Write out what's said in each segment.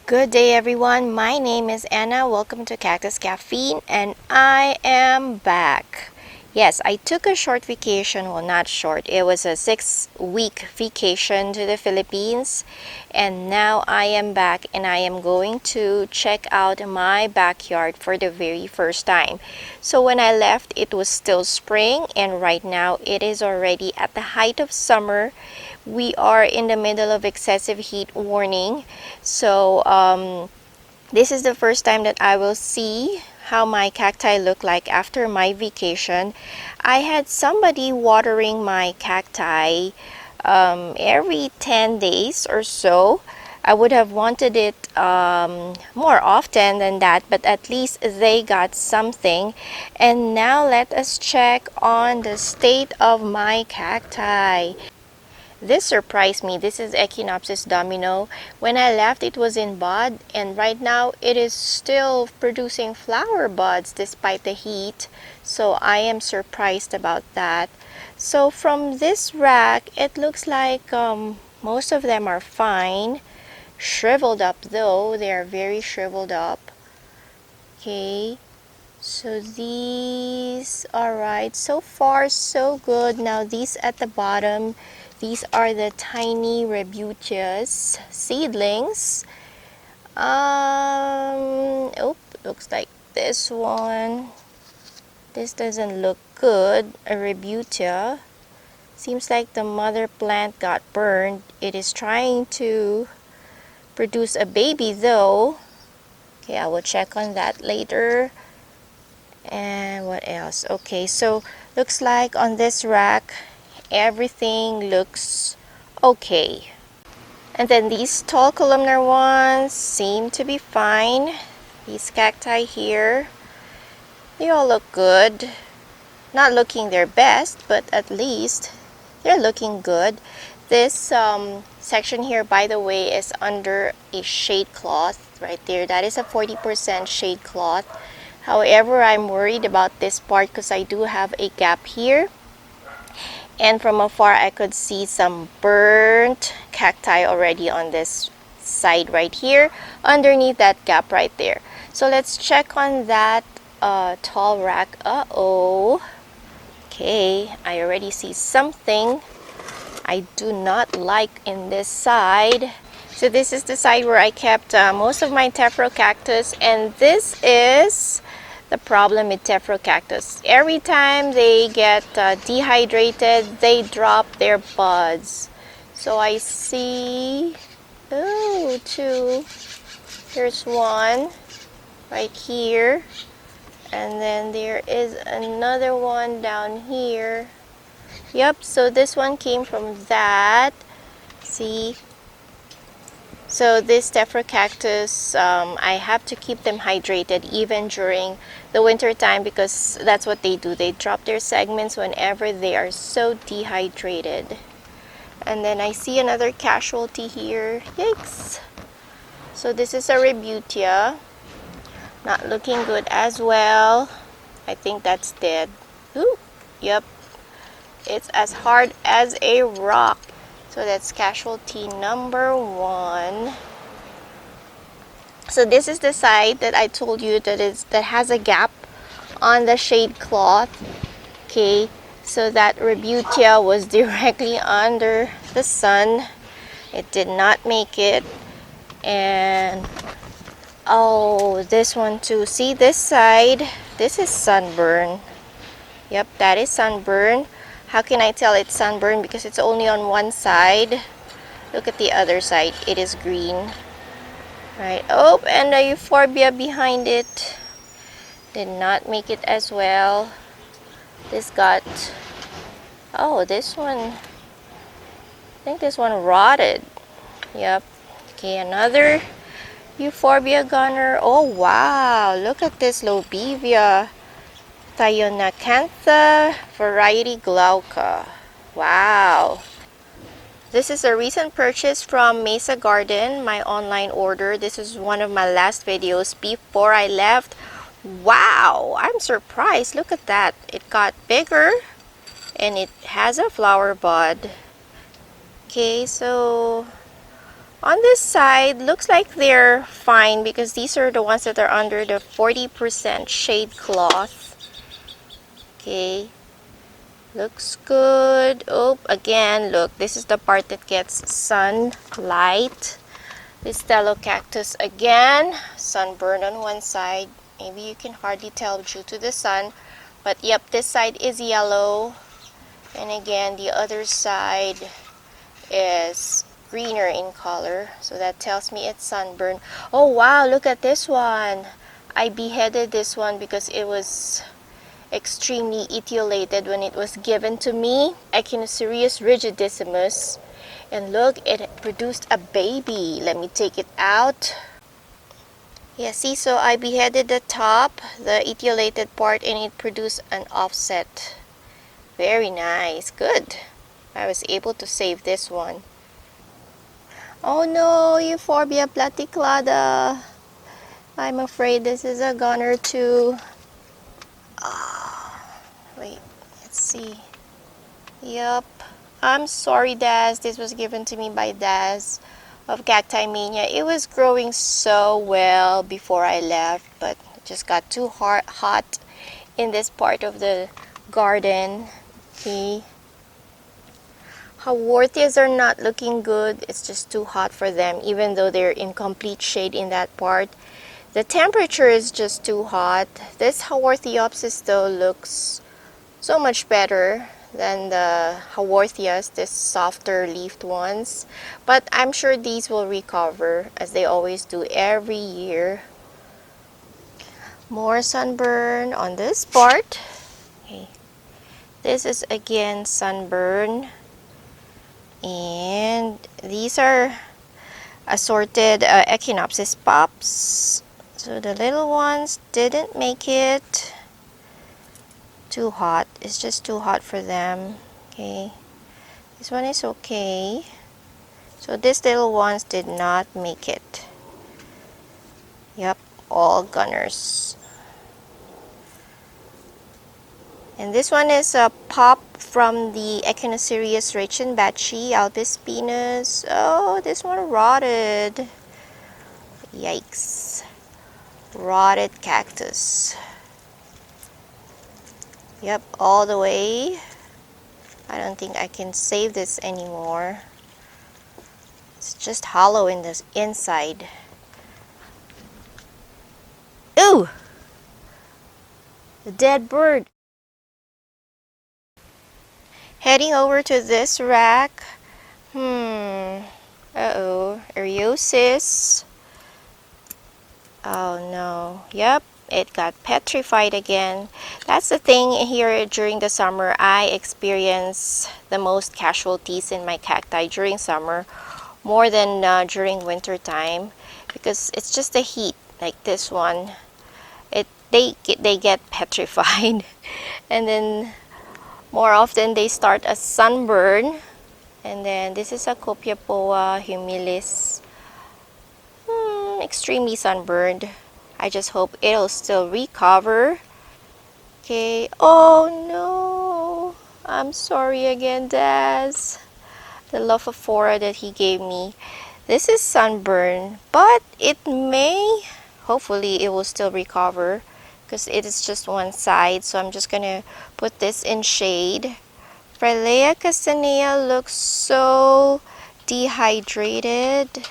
Good day everyone, my name is Anna. Welcome to Cactus Caffeine and I am back. Yes, I took a short vacation. Well, not short. It was a 6-week vacation to the Philippines. And now I am back and I am going to check out my backyard for the very first time. So when I left, it was still spring and right now it is already at the height of summer. We are in the middle of excessive heat warning. So this is the first time that I will see how my cacti look like after my vacation. I had somebody watering my cacti every 10 days or so. I would have wanted it more often than that, but at least they got something. And now let us check on the state of my cacti. This surprised me. This is Echinopsis domino. When I left, it was in bud, and right now it is still producing flower buds despite the heat. So I am surprised about that. So from this rack, it looks like most of them are fine. Shriveled up though. They are very shriveled up. Okay. So these, alright, so far so good. Now these at the bottom, these are the tiny Rebutias seedlings. Looks like this one. This doesn't look good. A Rebutia. Seems like the mother plant got burned. It is trying to produce a baby though. Okay, I will check on that later. And what else? Okay, so looks like on this rack everything looks okay. And then these tall columnar ones seem to be fine. These cacti here, they all look good. Not looking their best, but at least they're looking good. This section here, by the way, is under a shade cloth right there. That is a 40% shade cloth. However, I'm worried about this part because I do have a gap here. And from afar, I could see some burnt cacti already on this side right here, underneath that gap right there. So let's check on that tall rack. Okay, I already see something I do not like in this side. So this is the side where I kept most of my tephro cactus, and this is the problem with tephro cactus. Every time they get dehydrated, they drop their buds. So I see, two. Here's one right here, and then there is another one down here. Yep, so this one came from that. See? So this tephro cactus, I have to keep them hydrated even during the winter time because that's what they do. They drop their segments whenever they are so dehydrated. And then I see another casualty here. Yikes! So this is a Rebutia. Not looking good as well. I think that's dead. Ooh, yep. It's as hard as a rock. So that's casualty number 1. So this is the side that I told you that has a gap on the shade cloth. Okay, so that Rebutia was directly under the sun. It did not make it. And this one too. See this side? This is sunburn. Yep, that is sunburn. How can I tell it's sunburn? Because it's only on one side. Look at the other side. It is green. Right. Oh, and the euphorbia behind it did not make it as well. This got... this one... I think this one rotted. Yep. Okay, another euphorbia gunner. Oh, wow. Look at this lobevia. Thionacantha variety glauca. Wow. This is a recent purchase from Mesa Garden, my online order. This is one of my last videos before I left. Wow, I'm surprised. Look at that. It got bigger and it has a flower bud. Okay, so On this side, looks like they're fine because these are the ones that are under the 40% shade cloth. Okay, looks good. Oh, again, look, this is the part that gets sunlight. This Stelo cactus again, sunburn on one side. Maybe you can hardly tell due to the sun, but yep, this side is yellow, and again the other side is greener in color, so that tells me it's sunburn. Oh wow, look at this one. I beheaded this one because it was extremely etiolated when it was given to me. Echinocerius rigidissimus. And look, it produced a baby. Let me take it out. Yeah, see, so I beheaded the top, the etiolated part, and it produced an offset. Very nice. Good. I was able to save this one. Oh no, Euphorbia platyclada. I'm afraid this is a goner too. Wait, let's see. Yup. I'm sorry, Daz. This was given to me by Daz of Cacti Mania. It was growing so well before I left, but it just got too hot in this part of the garden. Okay. Casualties are not looking good. It's just too hot for them, even though they're in complete shade in that part. The temperature is just too hot. This Haworthiopsis though looks so much better than the Haworthias, this softer leafed ones. But I'm sure these will recover as they always do every year. More sunburn on this part. Okay. This is again sunburn. And these are assorted Echinopsis pups. So the little ones didn't make it. Too hot. It's just too hot for them. Okay. This one is okay. So these little ones did not make it. Yep, all gunners. And this one is a pop from the Echinocerius reichenbachi albispinus. Oh, this one rotted. Yikes. Rotted cactus. Yep, all the way. I don't think I can save this anymore. It's just hollow in the inside. Ooh! The dead bird. Heading over to this rack. Uh-oh. Eriosis. Oh no. Yep. It got petrified again. That's the thing here during the summer. I experience the most casualties in my cacti during summer, more than during winter time, because it's just the heat. Like this one, they get petrified, and then more often they start a sunburn. And then this is a Copiapoa humilis, extremely sunburned. I just hope it'll still recover. Okay. Oh no. I'm sorry again, Daz. The Lophophora that he gave me. This is sunburn, but it may, hopefully it will still recover because it is just one side. So I'm just gonna put this in shade. Frylea castanea looks so dehydrated.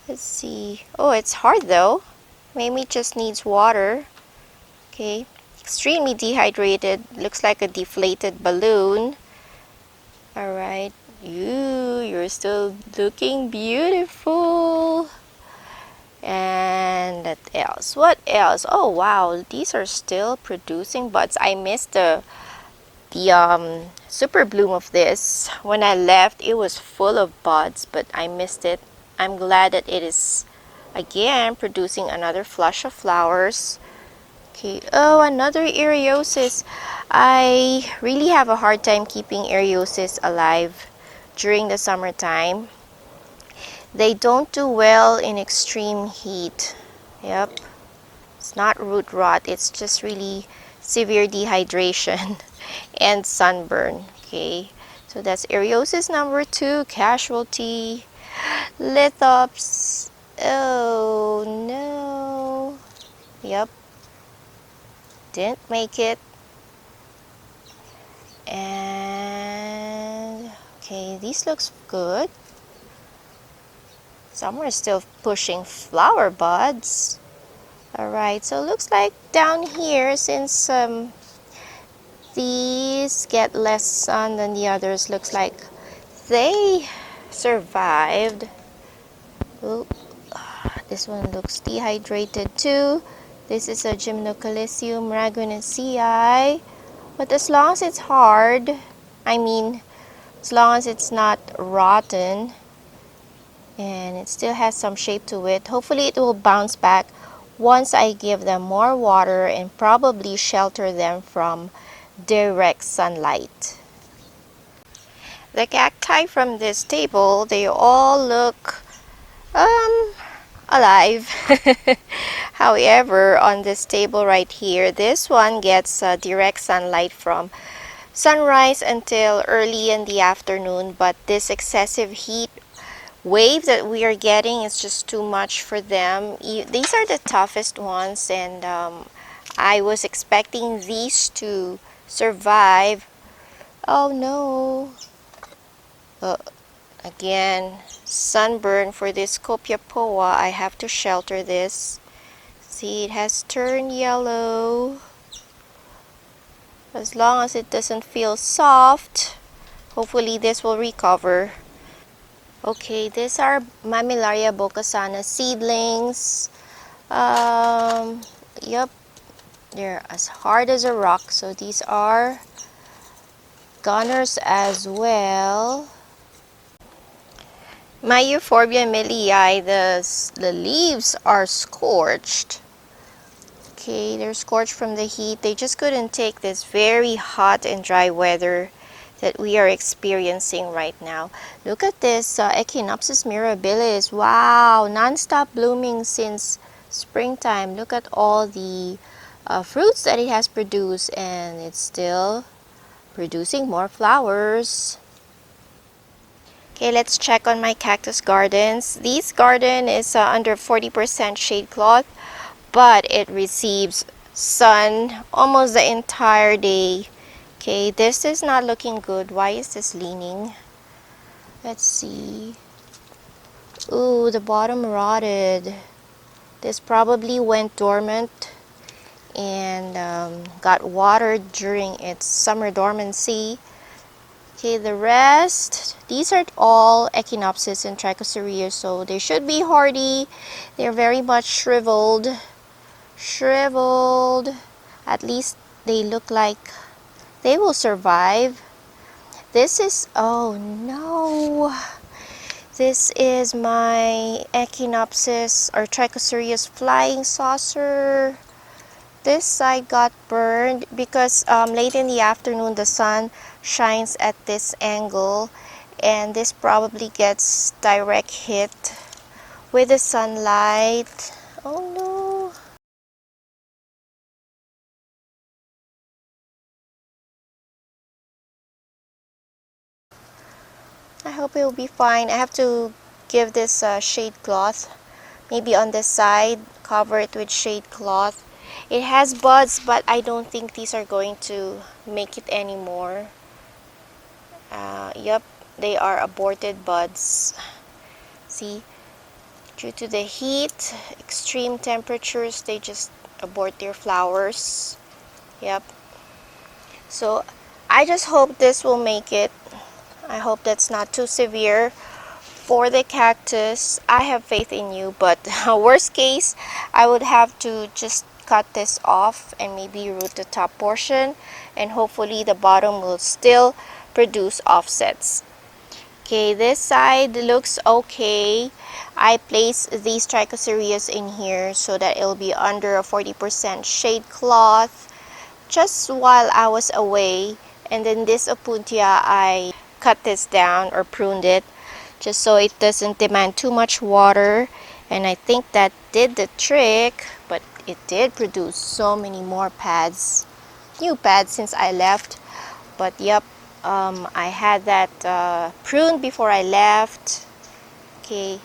Let's see. Oh, it's hard though. Maybe just needs water. Okay, extremely dehydrated. Looks like a deflated balloon. All right, you're still looking beautiful. And what else? What else? Oh wow, these are still producing buds. I missed the super bloom of this. When I left, it was full of buds, but I missed it. I'm glad that it is again producing another flush of flowers. Okay. Oh, another Eriosis. I really have a hard time keeping Eriosis alive during the summertime. They don't do well in extreme heat. Yep. It's not root rot. It's just really severe dehydration and sunburn. Okay. So that's Eriosis number 2, Casualty. Lithops. Oh no. Yep, didn't make it. And okay, these looks good. Some are still pushing flower buds. Alright, so it looks like down here, since these get less sun than the others, looks like they survived. Oh, this one looks dehydrated too. This is a Gymnocalycium raguenacii. But as long as it's hard, I mean, as long as it's not rotten and it still has some shape to it, hopefully it will bounce back once I give them more water and probably shelter them from direct sunlight. The cacti from this table, they all look alive. However, on this table right here, this one gets direct sunlight from sunrise until early in the afternoon, but this excessive heat wave that we are getting is just too much for them. These are the toughest ones, and I was expecting these to survive. Oh no. Again, sunburn for this Copiapoa. I have to shelter this. See, it has turned yellow. As long as it doesn't feel soft, hopefully this will recover. Okay, these are Mammillaria bocasana seedlings. Yep, they're as hard as a rock. So these are gunners as well. My Euphorbia millii, the leaves are scorched. Okay, they're scorched from the heat. They just couldn't take this very hot and dry weather that we are experiencing right now. Look at this Echinopsis mirabilis. Wow, non-stop blooming since springtime. Look at all the fruits that it has produced, and it's still producing more flowers. Okay, let's check on my cactus gardens. This garden is under 40% shade cloth, but it receives sun almost the entire day. Okay, this is not looking good. Why is this leaning? Let's see. Ooh, the bottom rotted. This probably went dormant and got watered during its summer dormancy. Okay, the rest, these are all Echinopsis and Trichocereus, so they should be hardy. They're very much shriveled. At least they look like they will survive. This is, oh no, this is my Echinopsis or Trichocereus flying saucer. This side got burned because late in the afternoon the sun shines at this angle, and this probably gets direct hit with the sunlight. Oh no. I hope it will be fine. I have to give this shade cloth. Maybe on this side, cover it with shade cloth. It has buds, but I don't think these are going to make it anymore. Yep, they are aborted buds. See, due to the heat, extreme temperatures, they just abort their flowers. Yep. So I just hope this will make it. I hope that's not too severe for the cactus. I have faith in you, but worst case, I would have to just cut this off and maybe root the top portion, and hopefully the bottom will still produce offsets. Okay, this side looks okay. I place these Trichocereus in here so that it'll be under a 40% shade cloth just while I was away. And then this Opuntia, I cut this down or pruned it just so it doesn't demand too much water, and I think that did the trick. But it did produce so many more pads, new pads since I left. But yep, I had that pruned before I left. Okay,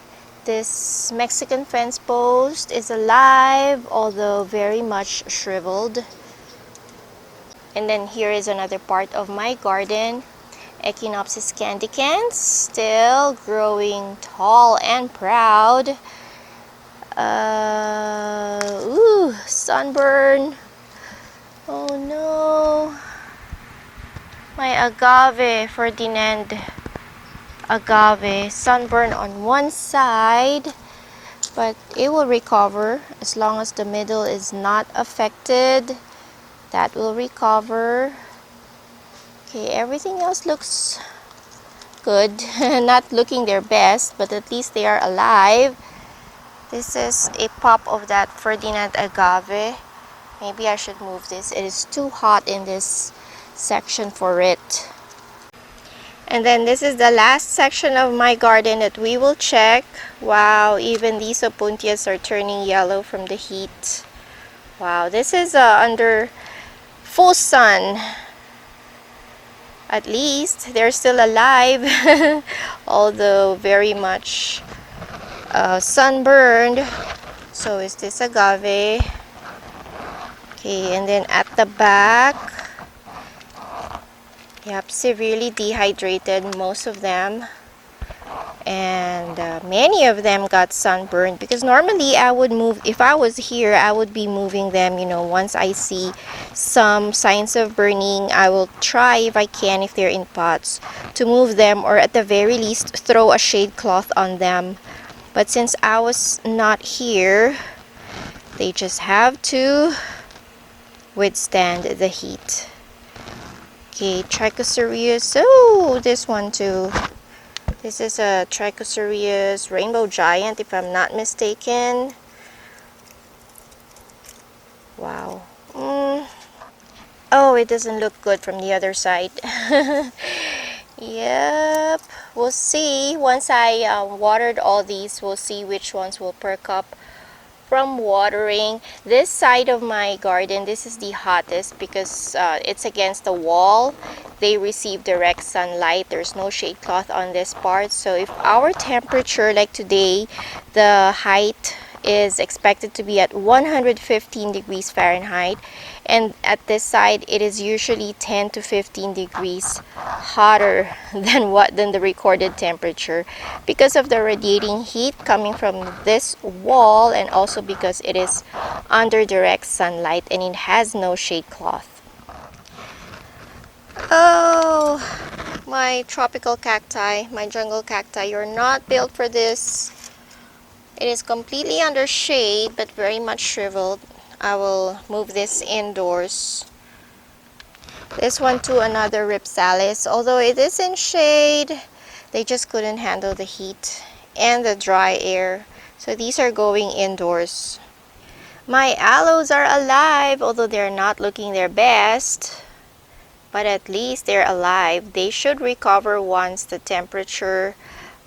this Mexican fence post is alive, although very much shriveled. And then here is another part of my garden. Echinopsis candicans, still growing tall and proud. Ooh, sunburn. Oh no. My agave, Ferdinand agave, sunburn on one side, but it will recover as long as the middle is not affected. That will recover. Okay, everything else looks good. Not looking their best, but at least they are alive. This is a pop of that Ferdinand agave. Maybe I should move this. It is too hot in this section for it. And then this is the last section of my garden that we will check. Wow, even these opuntias are turning yellow from the heat. Wow, this is under full sun. At least they're still alive, although very much sunburned. So is this agave. Okay, and then at the back, yep, severely dehydrated, most of them. And many of them got sunburned, because normally I would move, if I was here, I would be moving them, you know, once I see some signs of burning. I will try, if I can, if they're in pots, to move them, or at the very least throw a shade cloth on them. But since I was not here, they just have to withstand the heat. Okay, Trichocereus. Oh, this one too. This is a Trichocereus rainbow giant, if I'm not mistaken. Wow. Oh, it doesn't look good from the other side. Yep. We'll see. Once I watered all these, we'll see which ones will perk up from watering. This side of my garden, this is the hottest because it's against the wall. They receive direct sunlight. There's no shade cloth on this part. So if our temperature, like today, the height is expected to be at 115 degrees Fahrenheit, and at this side it is usually 10 to 15 degrees hotter than the recorded temperature, because of the radiating heat coming from this wall, and also because it is under direct sunlight and it has no shade cloth. Oh, my tropical cacti, my jungle cacti, you're not built for this. It is completely under shade, but very much shriveled. I will move this indoors. This one too, another Ripsalis. Although it is in shade, they just couldn't handle the heat and the dry air. So these are going indoors. My aloes are alive, although they're not looking their best. But at least they're alive. They should recover once the temperature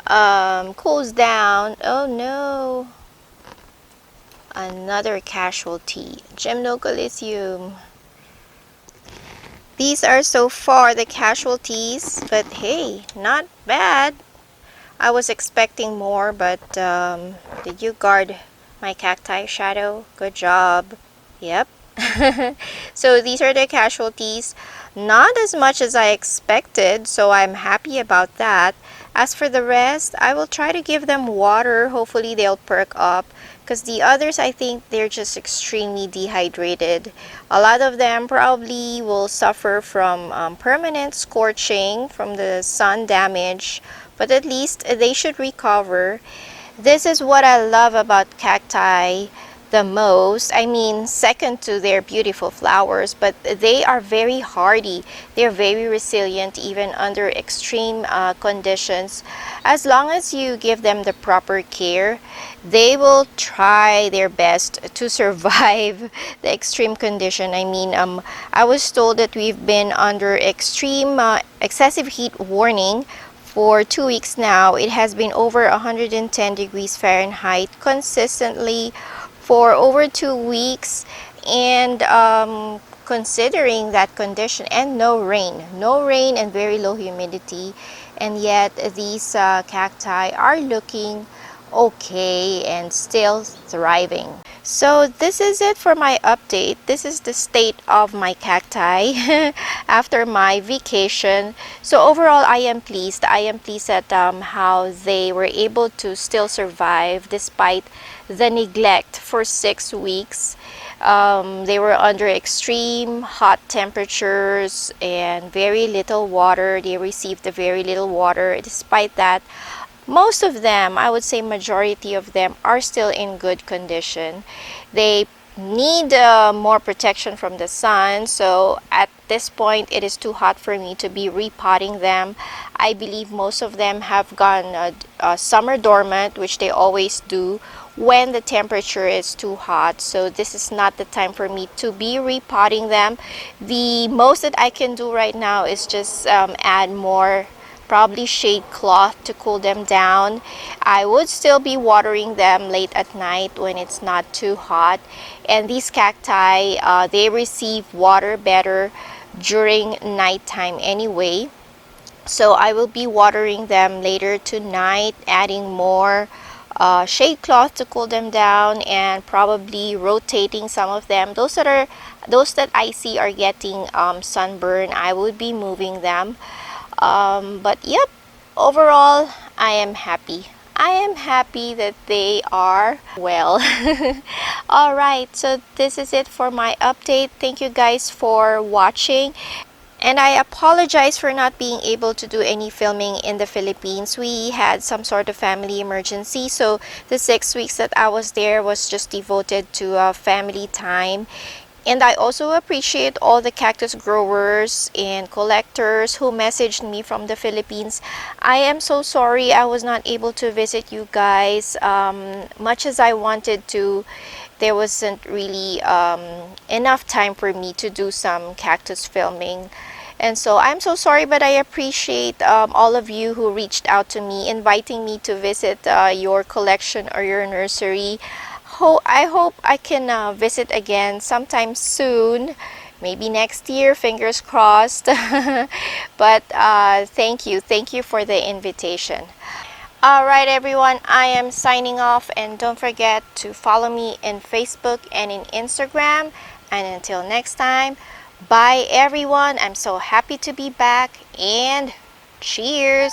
cools down. Oh no, another casualty, Gymnocalycium. These are so far the casualties, but hey, not bad. I was expecting more, but did you guard my cacti, Shadow? Good job. Yep. So these are the casualties. Not as much as I expected, so I'm happy about that. As for the rest, I will try to give them water. Hopefully they'll perk up, because the others, I think they're just extremely dehydrated. A lot of them probably will suffer from permanent scorching from the sun damage, but at least they should recover. This is what I love about cacti the most. I mean, second to their beautiful flowers, but they are very hardy. They're very resilient even under extreme conditions. As long as you give them the proper care, they will try their best to survive the extreme condition. I mean, I was told that we've been under extreme excessive heat warning for 2 weeks now. It has been over 110 degrees Fahrenheit consistently for over 2 weeks, and considering that condition, and no rain and very low humidity, and yet these cacti are looking okay and still thriving. So this is it for my update. This is the state of my cacti after my vacation. So overall, I am pleased. I am pleased at how they were able to still survive despite the neglect for 6 weeks. They were under extreme hot temperatures and very little water. They received very little water. Despite that, most of them, I would say majority of them, are still in good condition. They need more protection from the sun, so at this point it is too hot for me to be repotting them. I believe most of them have gone summer dormant, which they always do when the temperature is too hot, so this is not the time for me to be repotting them. The most that I can do right now is just add more, probably shade cloth to cool them down. I would still be watering them late at night when it's not too hot. And these cacti, they receive water better during nighttime anyway. So I will be watering them later tonight, adding more shade cloth to cool them down, and probably rotating some of them. Those that I see are getting sunburn, I would be moving them. But yep, overall, I am happy. I am happy that they are well. Alright, so this is it for my update. Thank you guys for watching. And I apologize for not being able to do any filming in the Philippines. We had some sort of family emergency, so the 6 weeks that I was there was just devoted to family time. And I also appreciate all the cactus growers and collectors who messaged me from the Philippines. I am so sorry I was not able to visit you guys. Much as I wanted to, there wasn't really enough time for me to do some cactus filming. And so I'm so sorry, but I appreciate all of you who reached out to me, inviting me to visit your collection or your nursery. I hope I can visit again sometime soon, maybe next year, fingers crossed. But thank you for the invitation. Alright everyone, I am signing off, and don't forget to follow me in Facebook and in Instagram. And until next time, bye everyone. I'm so happy to be back, and cheers!